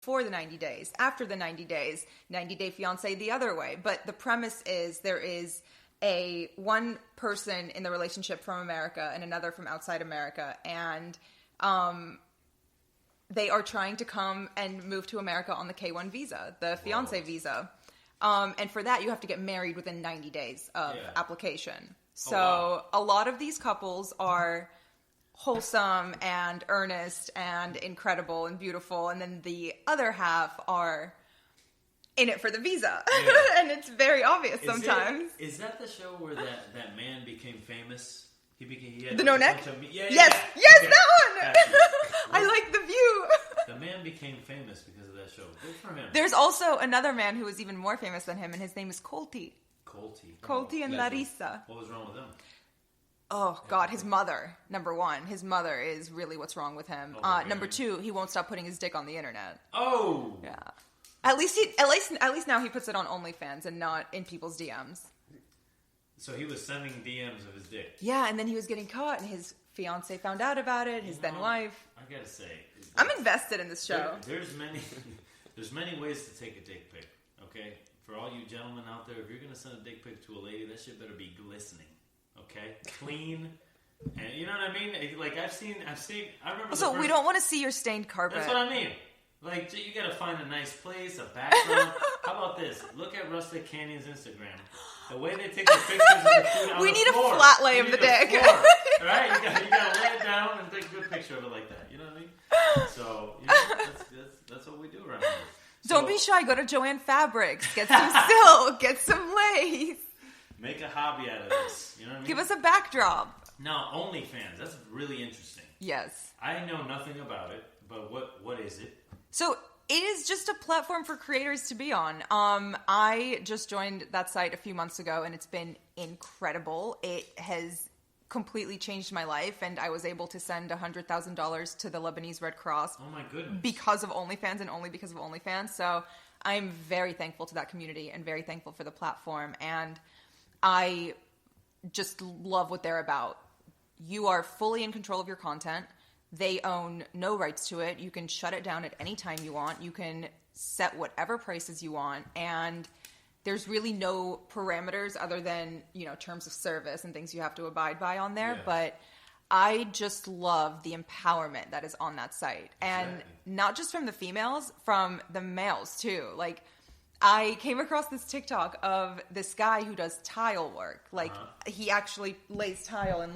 before the 90 days, after the 90 days, 90-day fiancé the other way. But the premise is there is one person in the relationship from America and another from outside America, and they are trying to come and move to America on the K-1 visa, the fiancé visa. And for that, you have to get married within 90 days of application. So a lot of these couples are wholesome and earnest and incredible and beautiful, and then the other half are in it for the visa. And it's very obvious sometimes. Is that the show where that man became famous? He had the no neck? Yes, okay. That one! I like The View. The man became famous because of that show. Good for him. There's also another man who is even more famous than him, and his name is Colty. Colty and Larissa. What was wrong with them? Oh, God, his mother, number one. His mother is really what's wrong with him. Number two, he won't stop putting his dick on the internet. Oh! Yeah. At least now he puts it on OnlyFans and not in people's DMs. So he was sending DMs of his dick. Yeah, and then he was getting caught, and his fiance found out about it, his then wife. I gotta say... I'm invested in this show. There's many ways to take a dick pic, okay? For all you gentlemen out there, if you're gonna send a dick pic to a lady, that shit better be glistening. Okay, clean, and you know what I mean. Like I've seen. I remember. So we don't want to see your stained carpet. That's what I mean. Like you gotta find a nice place, a background. How about this? Look at Rustic Canyon's Instagram. The way they take the pictures of the food on we the need floor. A flat lay of the dick. Right? You gotta lay it down and take a good picture of it like that. You know what I mean? So that's what we do around here. Don't be shy. Go to Joanne Fabrics. Get some silk. Get some lace. Make a hobby out of this. You know what I mean? Give us a backdrop. Now, OnlyFans. That's really interesting. Yes. I know nothing about it, but what is it? So it is just a platform for creators to be on. I just joined that site a few months ago, and it's been incredible. It has completely changed my life, and I was able to send $100,000 to the Lebanese Red Cross. Oh my goodness! Because of OnlyFans, and only because of OnlyFans. So I'm very thankful to that community, and very thankful for the platform. And I just love what they're about. You are fully in control of your content. They own no rights to it. You can shut it down at any time you want. You can set whatever prices you want. And there's really no parameters other than, terms of service and things you have to abide by on there. Yes. But I just love the empowerment that is on that site. And not just from the females, from the males too. Like, I came across this TikTok of this guy who does tile work. Like, he actually lays tile in,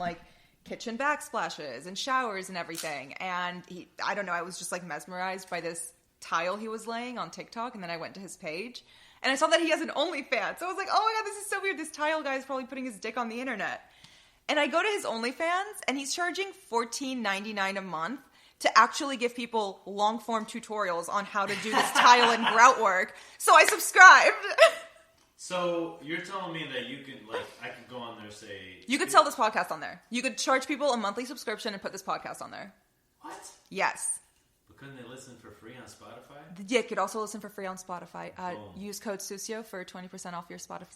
kitchen backsplashes and showers and everything. And I don't know, I was just, mesmerized by this tile he was laying on TikTok. And then I went to his page, and I saw that he has an OnlyFans. So I was like, oh my God, this is so weird. This tile guy is probably putting his dick on the internet. And I go to his OnlyFans, and he's charging $14.99 a month to actually give people long-form tutorials on how to do this tile and grout work. So I subscribed. So you're telling me that you can, I could go on there, say... You could sell this podcast on there. You could charge people a monthly subscription and put this podcast on there. What? Yes. But couldn't they listen for free on Spotify? Yeah, you could also listen for free on Spotify. Use code Sucio for 20% off your Spotify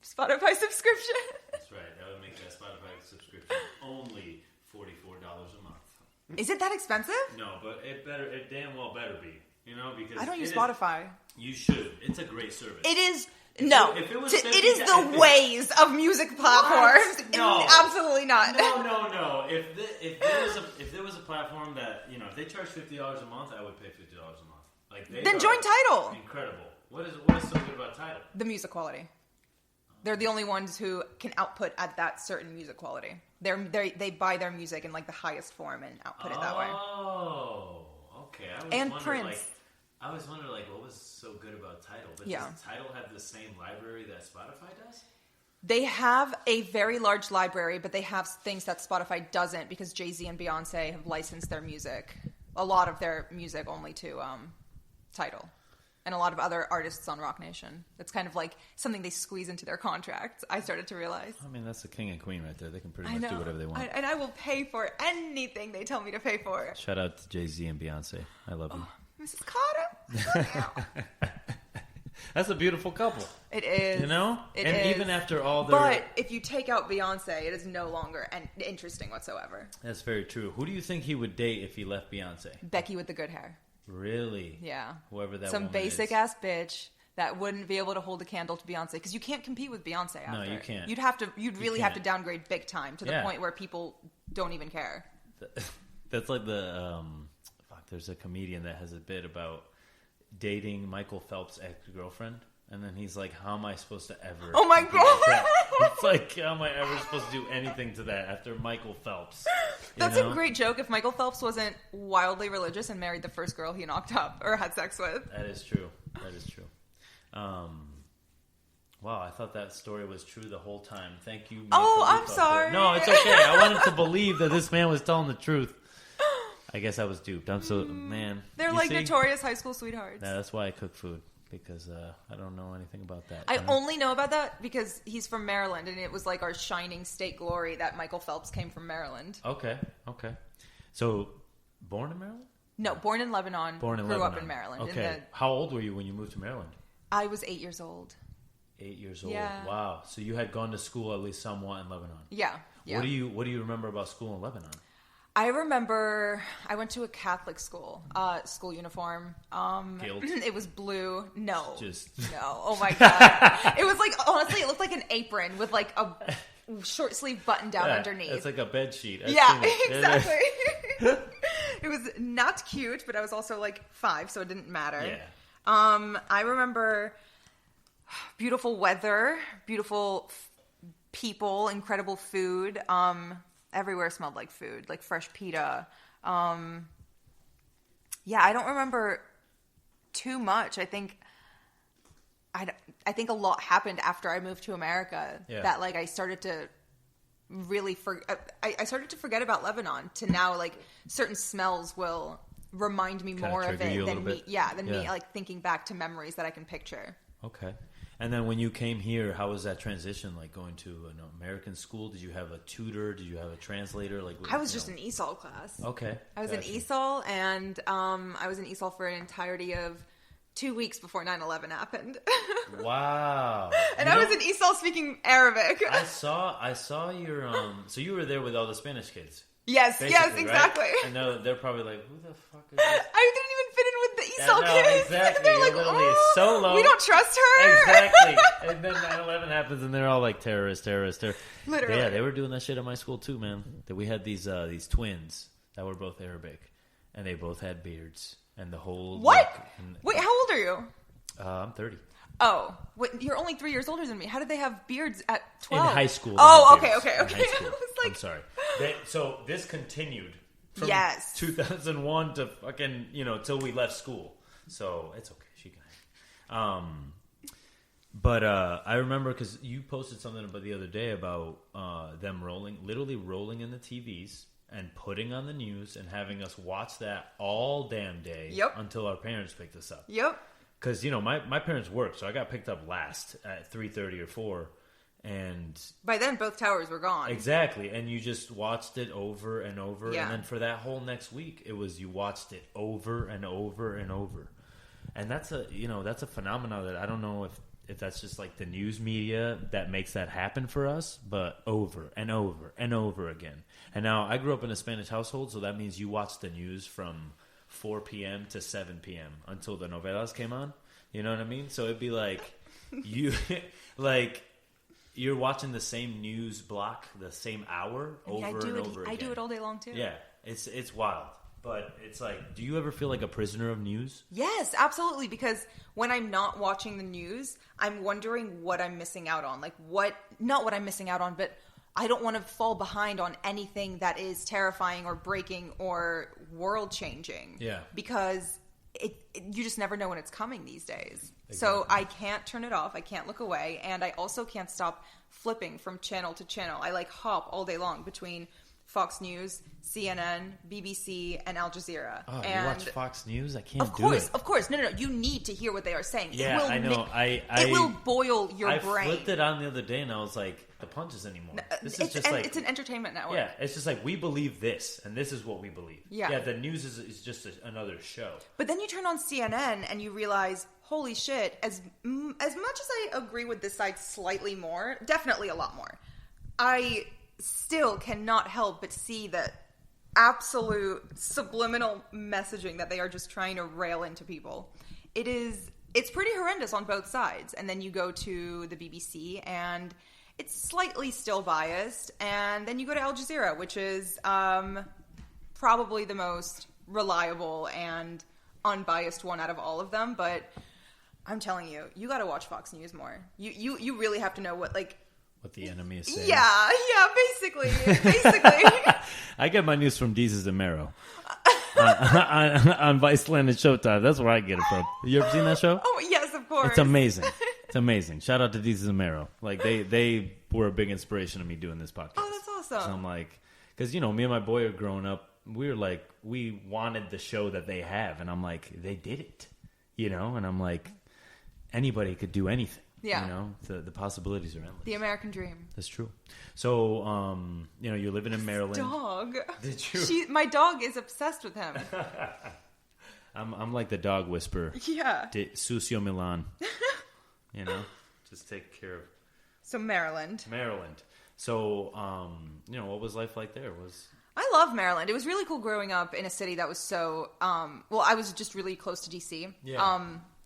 subscription. That's right. That would make that Spotify subscription only $44 a month. Is it that expensive? No, but it damn well better be. Because I don't use Spotify. You should. It's a great service. It is. It is the ways of music platforms. No, absolutely not. No. If there was a platform that if they charge $50 a month, I would pay $50 a month. Then join Tidal. Incredible. What is so good about Tidal? The music quality. They're the only ones who can output at that certain music quality. They buy their music in the highest form and output it that way. Oh, okay. Prince. I always wondered, what was so good about Tidal? But does Tidal have the same library that Spotify does? They have a very large library, but they have things that Spotify doesn't because Jay-Z and Beyonce have licensed their music, a lot of their music only to Tidal. And a lot of other artists on Rock Nation. It's kind of something they squeeze into their contract, I started to realize. I mean, that's the king and queen right there. They can pretty much do whatever they want. And I will pay for anything they tell me to pay for. Shout out to Jay-Z and Beyonce. I love you. Mrs. Carter. That's a beautiful couple. It is. It is. Even after all their... But if you take out Beyonce, it is no longer interesting whatsoever. That's very true. Who do you think he would date if he left Beyonce? Becky with the good hair. Really? Yeah. Whoever that some woman basic is. ass bitch that wouldn't be able to hold a candle to Beyonce, because you can't compete with Beyonce out No, there. you can't. You'd really have to downgrade big time to the point where people don't even care. That's like the there's a comedian that has a bit about dating Michael Phelps' ex-girlfriend, and then he's like, how am I supposed to ever oh my god it's like, how am I ever supposed to do anything to that after Michael Phelps? That's a great joke if Michael Phelps wasn't wildly religious and married the first girl he knocked up or had sex with. That is true. Wow, I thought that story was true the whole time. Thank you. I'm sorry. No, it's okay. I wanted to believe that this man was telling the truth. I guess I was duped. I'm so, man. They're like notorious high school sweethearts. Yeah, that's why I cook food, because I don't know anything about that. I only know about that because he's from Maryland, and it was like our shining state glory that Michael Phelps came from Maryland. Okay. So, born in Maryland? No, born in Lebanon. Grew up in Maryland. Okay. How old were you when you moved to Maryland? I was 8 years old. 8 years old. Yeah. Wow. So you had gone to school at least somewhat in Lebanon. Yeah. What do you remember about school in Lebanon? I remember I went to a Catholic school. School uniform. Guilt? It was blue. No. No. Oh my god. It was like, honestly, it looked like an apron with like a short sleeve button down underneath. It's like a bed sheet. Exactly. It was not cute, but I was also like 5, so it didn't matter. Yeah. I remember beautiful weather, beautiful people, incredible food. Everywhere smelled like food, like fresh pita. I don't remember too much. I think a lot happened after I moved to America. Yeah. That like I started to really I started to forget about Lebanon. To now, like certain smells will remind me more of it than me. Me like thinking back to memories that I can picture. Okay. And then when you came here, how was that transition? Like going to an American school? Did you have a tutor? Did you have a translator? Like I was just in ESOL class. Okay. I was in ESOL, and I was in ESOL for an entirety of 2 weeks before 9/11 happened. Wow. And I was in ESOL speaking Arabic. I saw your so you were there with all the Spanish kids. Yes, exactly. Right? And they're probably like, who the fuck is this? I didn't even fit in with the ESOL kids. Exactly. They're like, it's so low. We don't trust her. Exactly. And then 9/11 happens, and they're all like terrorists. Literally. Yeah, they were doing that shit at my school too, man. That we had these twins that were both Arabic, and they both had beards, and the whole what? Wait, how old are you? I'm 30. Oh, you're only 3 years older than me. How did they have beards at 12? In high school. Oh, okay. I was like, I'm sorry. So this continued from 2001 to fucking, till we left school. So it's okay. She can. But I remember because you posted something about the other day about them literally rolling in the TVs and putting on the news and having us watch that all damn day until our parents picked us up. Yep. Because, my parents worked, so I got picked up last at 3:30 or 4. And by then, both towers were gone. Exactly. And you just watched it over and over. Yeah. And then for that whole next week, you watched it over and over and over. And that's a phenomenon that I don't know if that's just like the news media that makes that happen for us, but over and over and over again. And now I grew up in a Spanish household, so that means you watch the news from 4 p.m. to 7 p.m. until the novelas came on. You know what I mean? So it'd be like you're watching the same news block, the same hour over and over again. I do it all day long too. Yeah, it's wild. But it's like, do you ever feel like a prisoner of news? Yes, absolutely. Because when I'm not watching the news, I'm wondering what I'm missing out on. Like not what I'm missing out on, but I don't want to fall behind on anything that is terrifying or breaking or world changing. Yeah. Because you just never know when it's coming these days. Exactly. So I can't turn it off. I can't look away. And I also can't stop flipping from channel to channel. I hop all day long between Fox News, CNN, BBC, and Al Jazeera. Oh, you watch Fox News? I can't do it. Of course. No. You need to hear what they are saying. Yeah, I know. It will boil your brain. I flipped it on the other day, and I was like, the punches anymore. It's an entertainment network. Yeah, it's just like, we believe this, and this is what we believe. Yeah, the news is just another show. But then you turn on CNN, and you realize, holy shit, as much as I agree with this side slightly more, definitely a lot more, I still cannot help but see that absolute subliminal messaging that they are just trying to rail into people. It's pretty horrendous on both sides. And then you go to the BBC and it's slightly still biased. And then you go to Al Jazeera, which is probably the most reliable and unbiased one out of all of them. But I'm telling you, you got to watch Fox News more. You really have to know what the enemy is saying. Yeah, basically. I get my news from Deezus and Mero. On Viceland and Showtime. That's where I get it from. You ever seen that show? Oh, yes, of course. It's amazing. It's amazing. Shout out to Deezus and Mero. Like, they were a big inspiration to me doing this podcast. Oh, that's awesome. So I'm like, because, me and my boy are growing up, we were like, we wanted the show that they have. And I'm like, they did it. And I'm like, anybody could do anything. Yeah. The possibilities are endless. The American dream. That's true. So, you're living in Maryland. Dog. Did you? My dog is obsessed with him. I'm like the dog whisperer. Yeah. Sucio Milan. Just take care of. So Maryland. So, what was life like there? I love Maryland. It was really cool growing up in a city that was so, I was just really close to DC. Yeah.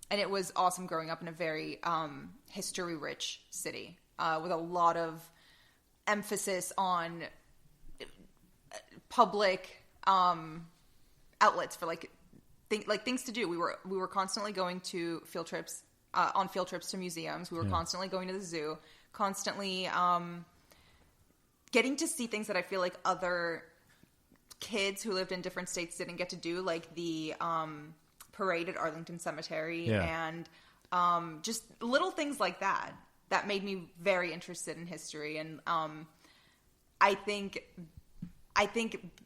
And it was awesome growing up in a very history-rich city with a lot of emphasis on public outlets for things to do. We were constantly going to field trips to museums. We were constantly going to the zoo. Constantly getting to see things that I feel like other kids who lived in different states didn't get to do, like the parade at Arlington Cemetery and just little things like that made me very interested in history. And I think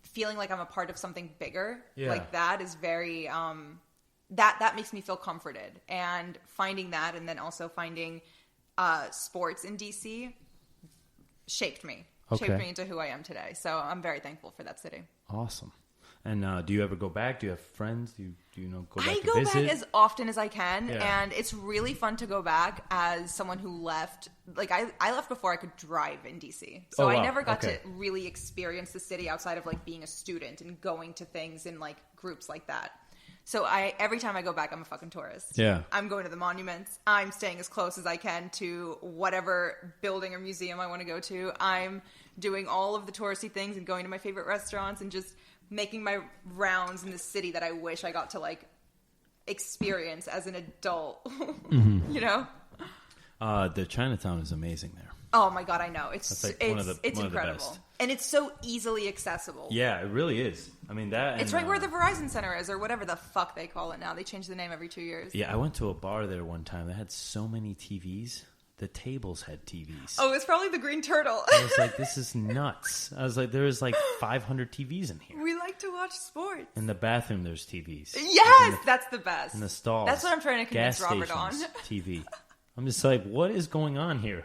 feeling like I'm a part of something bigger like that is very that makes me feel comforted. And finding that, and then also finding sports in DC shaped me into who I am today. So I'm very thankful for that city. Awesome. And do you ever go back? Do you have friends? Do you go back I to go visit? back as often as I can, and it's really fun to go back as someone who left. Like, I left before I could drive in DC. So I never got to really experience the city outside of, being a student and going to things in, groups like that. So every time I go back, I'm a fucking tourist. Yeah. I'm going to the monuments. I'm staying as close as I can to whatever building or museum I want to go to. I'm doing all of the touristy things and going to my favorite restaurants and just making my rounds in the city that I wish I got to experience as an adult. Mm-hmm. The Chinatown is amazing there. Oh my God, I know. It's one incredible. And it's so easily accessible. Yeah, it really is. I mean, that... It's right where the Verizon Center is, or whatever the fuck they call it now. They change the name every 2 years. Yeah, I went to a bar there one time. They had so many TVs. The tables had TVs. Oh, it's probably the Green Turtle. I was like, this is nuts. I was like, there's 500 TVs in here. We like to watch sports. In the bathroom, there's TVs. Yes, that's the best. In the stalls. That's what I'm trying to convince gas Robert on. TV. I'm just like, what is going on here?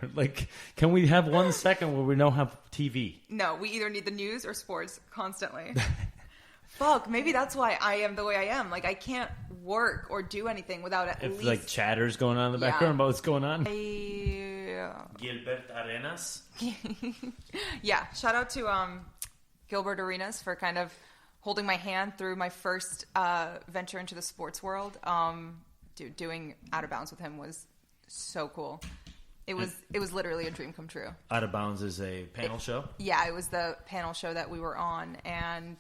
Can we have 1 second where we don't have TV? No, we either need the news or sports constantly. Fuck, maybe that's why I am the way I am. I can't work or do anything without at least... chatter's going on in the background about what's going on. Gilbert Arenas? Yeah, shout out to Gilbert Arenas for kind of holding my hand through my first venture into the sports world. Doing Out of Bounds with him was so cool. It was literally a dream come true. Out of Bounds is a panel show? Yeah, it was the panel show that we were on, and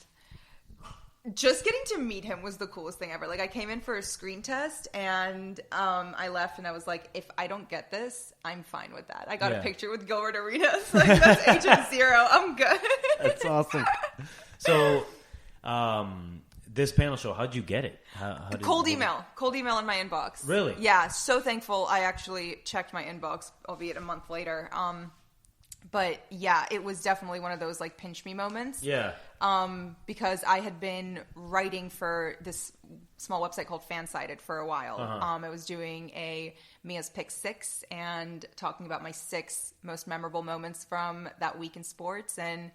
just getting to meet him was the coolest thing ever. I came in for a screen test, and I left, and I was like, if I don't get this, I'm fine with that. I got a picture with Gilbert Arenas. That's Agent Zero. I'm good. That's awesome. So, this panel show, how'd you get it? Cold email in my inbox. Really? Yeah, so thankful I actually checked my inbox, albeit a month later. But yeah, it was definitely one of those pinch me moments. Yeah. Because I had been writing for this small website called Fansided for a while. I was doing a Mia's Pick 6 and talking about my 6 most memorable moments from that week in sports, and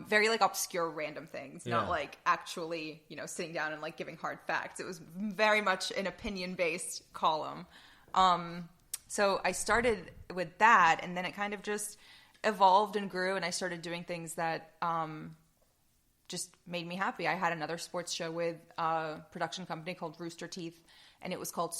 very obscure random things, not actually, sitting down and giving hard facts. It was very much an opinion based column. So I started with that, and then it kind of just evolved and grew, and I started doing things that just made me happy. I had another sports show with a production company called Rooster Teeth, and it was called